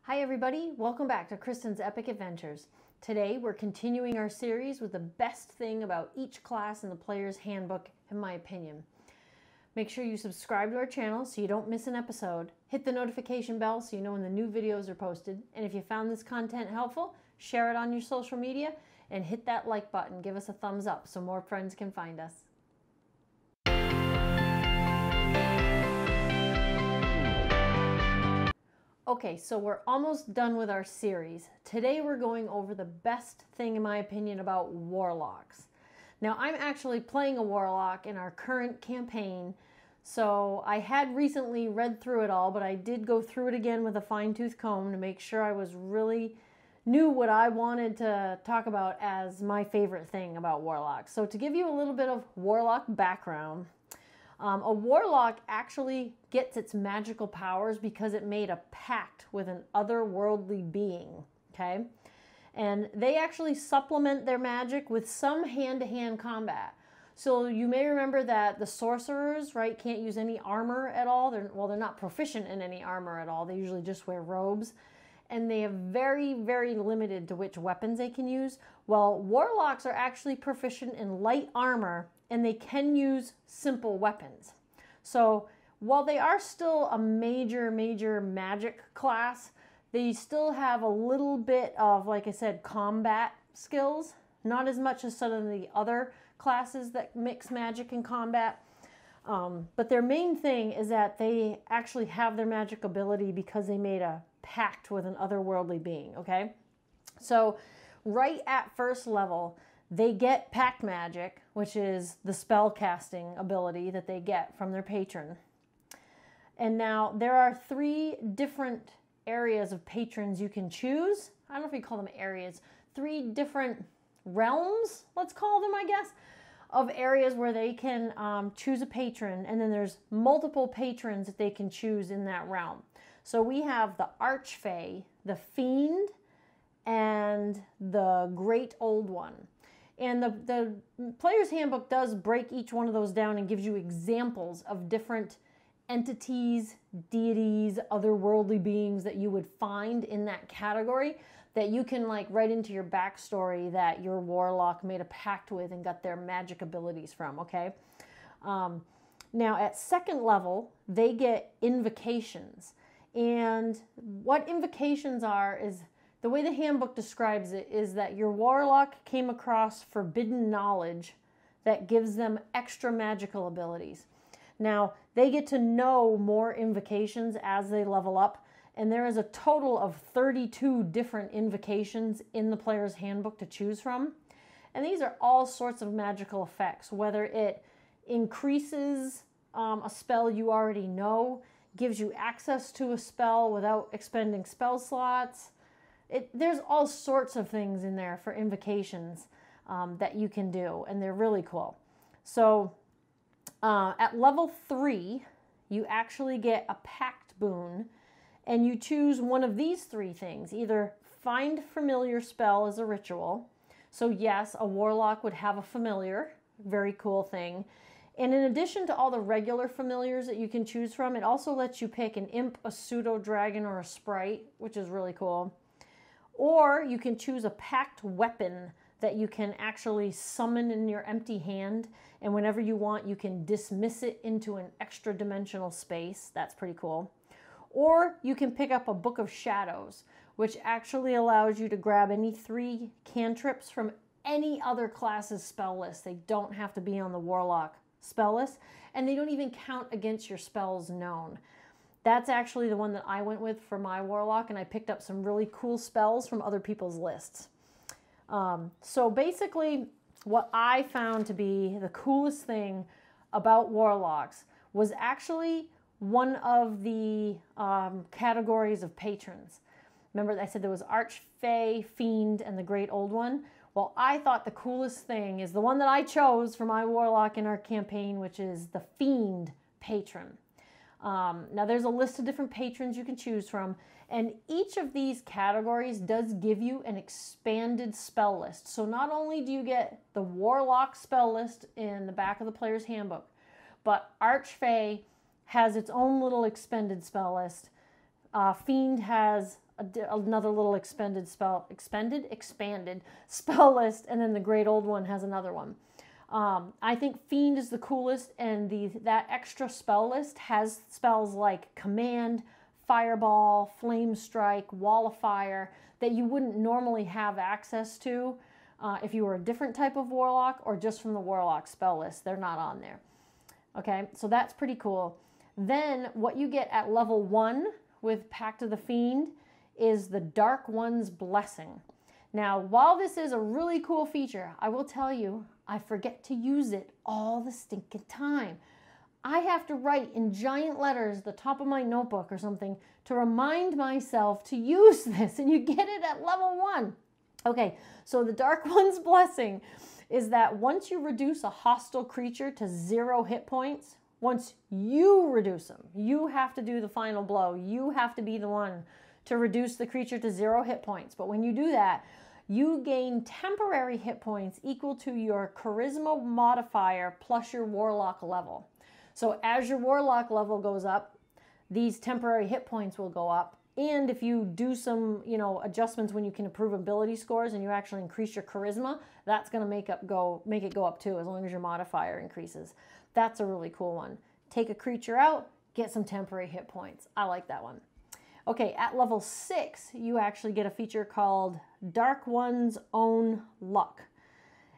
Hi everybody, welcome back to Kristen's Epic Adventures. Today we're continuing our series with the best thing about each class in the player's handbook, in my opinion. Make sure you subscribe to our channel so you don't miss an episode. Hit the notification bell so you know when the new videos are posted. And if you found this content helpful, share it on your social media and hit that like button. Give us a thumbs up so more friends can find us. Okay, so we're almost done with our series. Today we're going over the best thing, in my opinion, about Warlocks. Now, I'm actually playing a Warlock in our current campaign, so I had recently read through it all, but I did go through it again with a fine-tooth comb to make sure I was really knew what I wanted to talk about as my favorite thing about Warlocks. So to give you a little bit of Warlock background, a Warlock actually gets its magical powers because it made a pact with an otherworldly being, okay? And they actually supplement their magic with some hand-to-hand combat. So you may remember that the sorcerers, right, can't use any armor at all. They're not proficient in any armor at all. They usually just wear robes. And they have very, very limited to which weapons they can use. Well, Warlocks are actually proficient in light armor and they can use simple weapons. So while they are still a major magic class, they still have a little bit of, like I said, combat skills. Not as much as some of the other classes that mix magic and combat. But their main thing is that they actually have their magic ability because they made a pact with an otherworldly being, okay? So right at first level, they get Pact Magic, which is the spell casting ability that they get from their patron. And now there are 3 different areas of patrons you can choose. I don't know if you call them areas. 3 different realms, let's call them, I guess, of areas where they can choose a patron. And then there's multiple patrons that they can choose in that realm. So we have the Archfey, the Fiend, and the Great Old One. And the Player's Handbook does break each one of those down and gives you examples of different entities, deities, otherworldly beings that you would find in that category that you can like write into your backstory that your Warlock made a pact with and got their magic abilities from, okay? Now at second level, they get invocations. And what invocations are is, the way the handbook describes it is that your Warlock came across forbidden knowledge that gives them extra magical abilities. Now, they get to know more invocations as they level up, and there is a total of 32 different invocations in the Player's Handbook to choose from. And these are all sorts of magical effects, whether it increases a spell you already know, gives you access to a spell without expending spell slots. There's all sorts of things in there for invocations that you can do, and they're really cool. So at level 3, you actually get a Pact Boon, and you choose one of these 3 things. Either find familiar spell as a ritual. So yes, a Warlock would have a familiar, very cool thing. And in addition to all the regular familiars that you can choose from, it also lets you pick an imp, a pseudo-dragon, or a sprite, which is really cool. Or you can choose a pact weapon that you can actually summon in your empty hand, and whenever you want, you can dismiss it into an extra dimensional space. That's pretty cool. Or you can pick up a Book of Shadows, which actually allows you to grab any 3 cantrips from any other class's spell list. They don't have to be on the Warlock spell list, and they don't even count against your spells known. That's actually the one that I went with for my Warlock, and I picked up some really cool spells from other people's lists. So basically, what I found to be the coolest thing about Warlocks was actually one of the categories of patrons. Remember I said there was Archfey, Fiend, and the Great Old One? Well, I thought the coolest thing is the one that I chose for my Warlock in our campaign, which is the Fiend patron. Now there's a list of different patrons you can choose from, and each of these categories does give you an expanded spell list. So not only do you get the Warlock spell list in the back of the Player's Handbook, but Archfey has its own little expanded spell list. Fiend has another little expanded spell list, and then the Great Old One has another one. I think Fiend is the coolest, and that extra spell list has spells like Command, Fireball, Flame Strike, Wall of Fire that you wouldn't normally have access to if you were a different type of Warlock or just from the Warlock spell list. They're not on there. Okay, so that's pretty cool. Then what you get at level 1 with Pact of the Fiend is the Dark One's Blessing. Now, while this is a really cool feature, I will tell you, I forget to use it all the stinking time. I have to write in giant letters at the top of my notebook or something to remind myself to use this, and you get it at level 1. Okay, so the Dark One's Blessing is that once you reduce a hostile creature to 0 hit points, once you reduce them, you have to do the final blow. You have to be the one to reduce the creature to 0 hit points. But when you do that, you gain temporary hit points equal to your charisma modifier plus your warlock level. So as your warlock level goes up, these temporary hit points will go up. And if you do some, adjustments when you can improve ability scores and you actually increase your charisma, that's going to make it go up too, as long as your modifier increases. That's a really cool one. Take a creature out, get some temporary hit points. I like that one. Okay, at level 6, you actually get a feature called Dark One's Own Luck.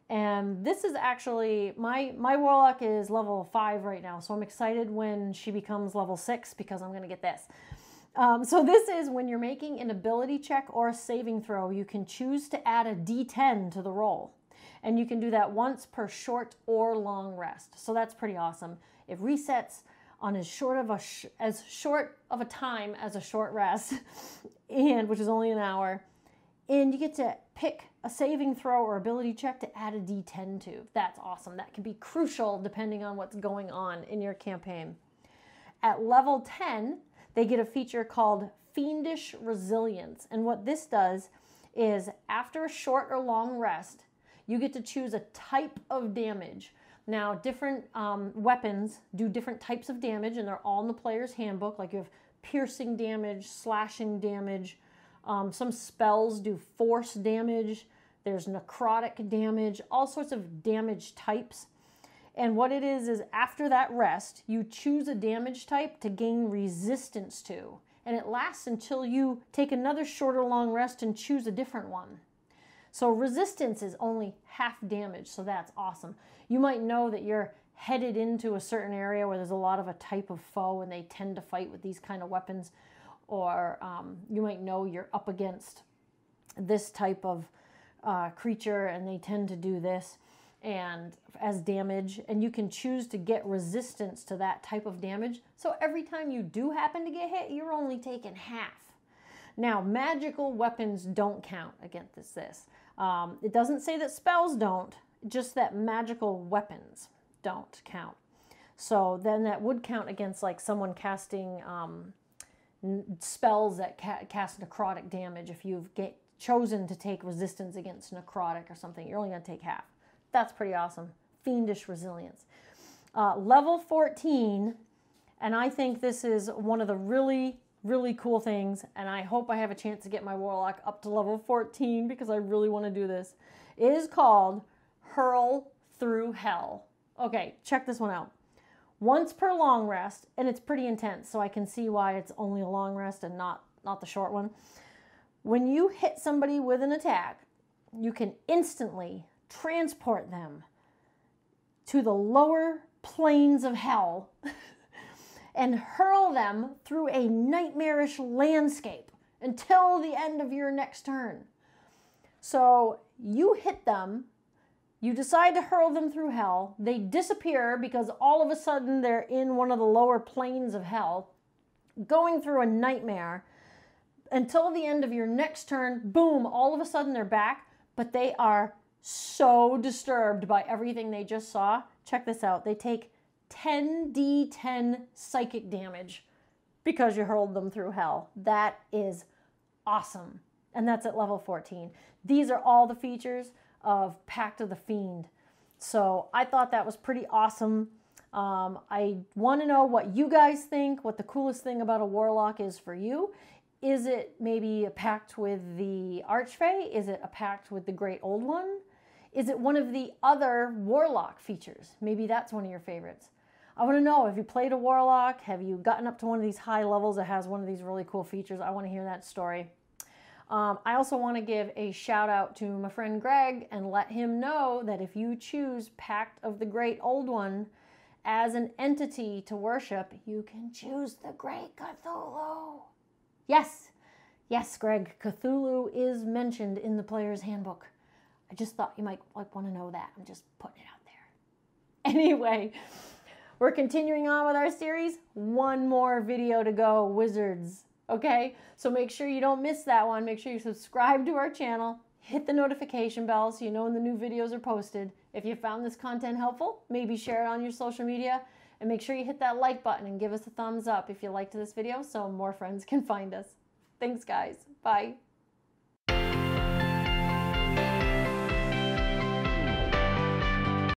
And this is actually, my Warlock is level 5 right now, so I'm excited when she becomes level 6 because I'm going to get this. So this is when you're making an ability check or a saving throw, you can choose to add a D10 to the roll. And you can do that once per short or long rest. So that's pretty awesome. It resets on as short of a time as a short rest, and which is only an hour. And you get to pick a saving throw or ability check to add a D10 to. That's awesome. That can be crucial depending on what's going on in your campaign. At level 10, they get a feature called Fiendish Resilience. And what this does is after a short or long rest, you get to choose a type of damage. Now, different weapons do different types of damage, and they're all in the player's handbook. Like you have piercing damage, slashing damage. Some spells do force damage. There's necrotic damage, all sorts of damage types. And what it is after that rest, you choose a damage type to gain resistance to. And it lasts until you take another short or long rest and choose a different one. So resistance is only half damage, so that's awesome. You might know that you're headed into a certain area where there's a lot of a type of foe and they tend to fight with these kind of weapons. Or you might know you're up against this type of creature and they tend to do this and as damage, and you can choose to get resistance to that type of damage. So every time you do happen to get hit, you're only taking half. Now, magical weapons don't count against this. It doesn't say that spells don't, just that magical weapons don't count. So then that would count against like someone casting spells that cast necrotic damage. If you've chosen to take resistance against necrotic or something, you're only going to take half. That's pretty awesome. Fiendish Resilience. Level 14, and I think this is one of the really, really cool things, and I hope I have a chance to get my Warlock up to level 14 because I really want to do this. It is called Hurl Through Hell. Okay, check this one out. Once per long rest, and it's pretty intense, so I can see why it's only a long rest and not the short one. When you hit somebody with an attack, you can instantly transport them to the lower planes of hell and hurl them through a nightmarish landscape until the end of your next turn. So you hit them, you decide to hurl them through hell, they disappear because all of a sudden they're in one of the lower planes of hell, going through a nightmare until the end of your next turn. Boom, all of a sudden they're back, but they are so disturbed by everything they just saw. Check this out. They take 10d10 psychic damage because you hurled them through hell. That is awesome. And that's at level 14. These are all the features of Pact of the Fiend. So I thought that was pretty awesome. I want to know what you guys think, what the coolest thing about a Warlock is for you. Is it maybe a pact with the Archfey? Is it a pact with the Great Old One? Is it one of the other Warlock features? Maybe that's one of your favorites. I want to know, have you played a Warlock? Have you gotten up to one of these high levels that has one of these really cool features? I want to hear that story. I also want to give a shout out to my friend Greg and let him know that if you choose Pact of the Great Old One as an entity to worship, you can choose the Great Cthulhu. Yes, yes, Greg, Cthulhu is mentioned in the player's handbook. I just thought you might want to know that. I'm just putting it out there. Anyway, we're continuing on with our series. One more video to go, Wizards. Okay, so make sure you don't miss that one. Make sure you subscribe to our channel. Hit the notification bell so you know when the new videos are posted. If you found this content helpful, maybe share it on your social media. And make sure you hit that like button and give us a thumbs up if you liked this video so more friends can find us. Thanks, guys. Bye.